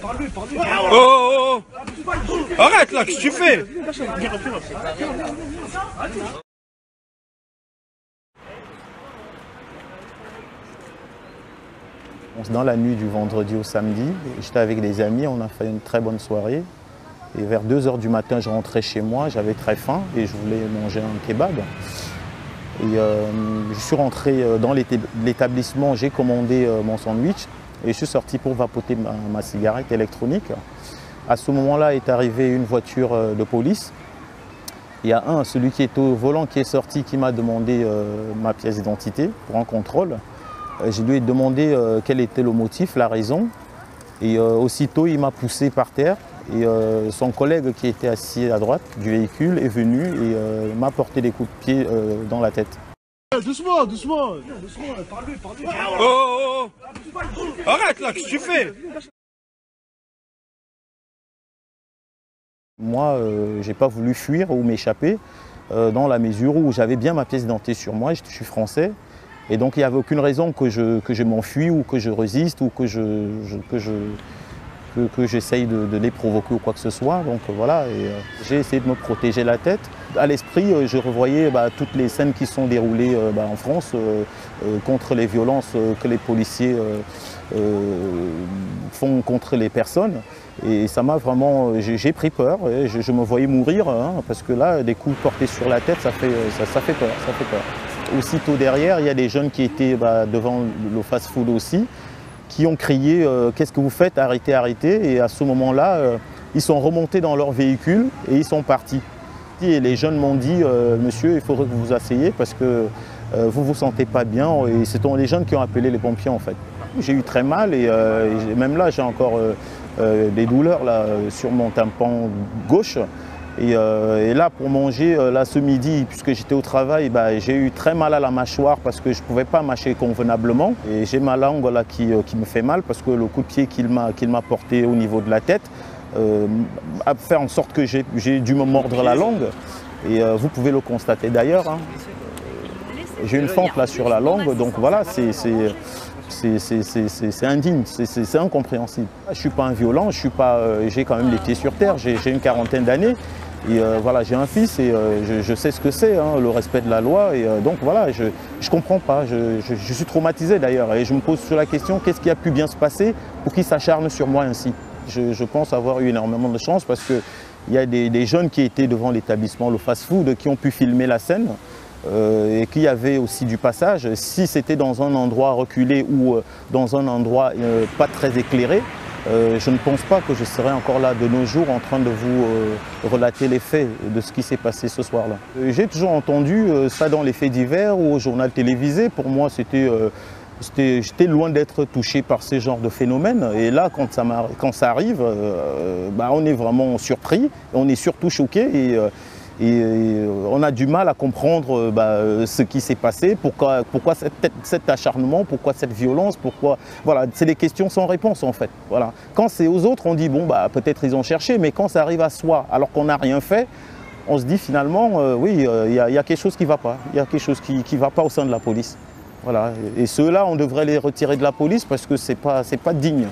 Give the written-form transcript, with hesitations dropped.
Oh, oh, oh. Arrête là, qu'est-ce que tu fais? Dans la nuit du vendredi au samedi, j'étais avec des amis, on a fait une très bonne soirée. Et vers 2 h du matin, je rentrais chez moi, j'avais très faim et je voulais manger un kebab. Et je suis rentré dans l'établissement, j'ai commandé mon sandwich et je suis sorti pour vapoter ma cigarette électronique. À ce moment-là est arrivée une voiture de police. Il y a celui qui est au volant qui est sorti, qui m'a demandé ma pièce d'identité pour un contrôle. Je lui ai demandé quel était le motif, la raison. Et aussitôt, il m'a poussé par terre. Et son collègue qui était assis à droite du véhicule est venu et m'a porté des coups de pied dans la tête. Doucement, doucement. Parle-lui. Oh, oh, oh. Arrête là, qu'est-ce que tu fais? Moi, je n'ai pas voulu fuir ou m'échapper dans la mesure où j'avais bien ma pièce d'identité sur moi, je suis français. Et donc il n'y avait aucune raison que je m'enfuis ou que je résiste ou que j'essaye de les provoquer ou quoi que ce soit. Donc voilà, j'ai essayé de me protéger la tête. À l'esprit, je revoyais toutes les scènes qui sont déroulées en France contre les violences que les policiers font contre les personnes. Et ça m'a vraiment, j'ai pris peur, et je me voyais mourir, parce que là, des coups portés sur la tête, ça fait peur, Aussitôt derrière, il y a des jeunes qui étaient devant le fast-food aussi, qui ont crié « Qu'est-ce que vous faites? Arrêtez, arrêtez !» Et à ce moment-là, ils sont remontés dans leur véhicule et ils sont partis. Et les jeunes m'ont dit « Monsieur, il faudrait que vous vous asseyez parce que vous ne vous sentez pas bien. » Et ce sont les jeunes qui ont appelé les pompiers en fait. J'ai eu très mal et même là, j'ai encore des douleurs là, sur mon tympan gauche. Et là, pour manger, là, ce midi, puisque j'étais au travail, j'ai eu très mal à la mâchoire parce que je ne pouvais pas mâcher convenablement. Et j'ai ma langue là, qui me fait mal parce que le coup de pied qu'il m'a porté au niveau de la tête a fait en sorte que j'ai dû me mordre la langue. Et vous pouvez le constater d'ailleurs. Hein. J'ai une fente là sur la langue, donc voilà, c'est indigne, c'est incompréhensible. Je ne suis pas un violent, j'ai quand même les pieds sur terre, j'ai une quarantaine d'années. Et voilà, j'ai un fils et je sais ce que c'est, le respect de la loi. Et donc voilà, je ne comprends pas, je suis traumatisé d'ailleurs. Et je me pose sur la question, qu'est-ce qui a pu bien se passer pour qu'il s'acharne sur moi ainsi? Je pense avoir eu énormément de chance parce qu'il y a des jeunes qui étaient devant l'établissement, le fast-food, qui ont pu filmer la scène. Et qu'il y avait aussi du passage. Si c'était dans un endroit reculé ou dans un endroit pas très éclairé, je ne pense pas que je serais encore là de nos jours en train de vous relater les faits de ce qui s'est passé ce soir-là. J'ai toujours entendu ça dans les faits divers ou au journal télévisé. Pour moi, j'étais loin d'être touché par ce genre de phénomène. Et là, quand ça arrive, on est vraiment surpris, on est surtout choqué. Et on a du mal à comprendre ce qui s'est passé, pourquoi cet acharnement, pourquoi cette violence, Voilà, c'est des questions sans réponse en fait. Voilà. Quand c'est aux autres, on dit bon peut-être ils ont cherché, mais quand ça arrive à soi, alors qu'on n'a rien fait, on se dit finalement oui, il y a quelque chose qui ne va pas. Il y a quelque chose qui ne va pas au sein de la police. Voilà. Et ceux-là, on devrait les retirer de la police parce que c'est pas digne.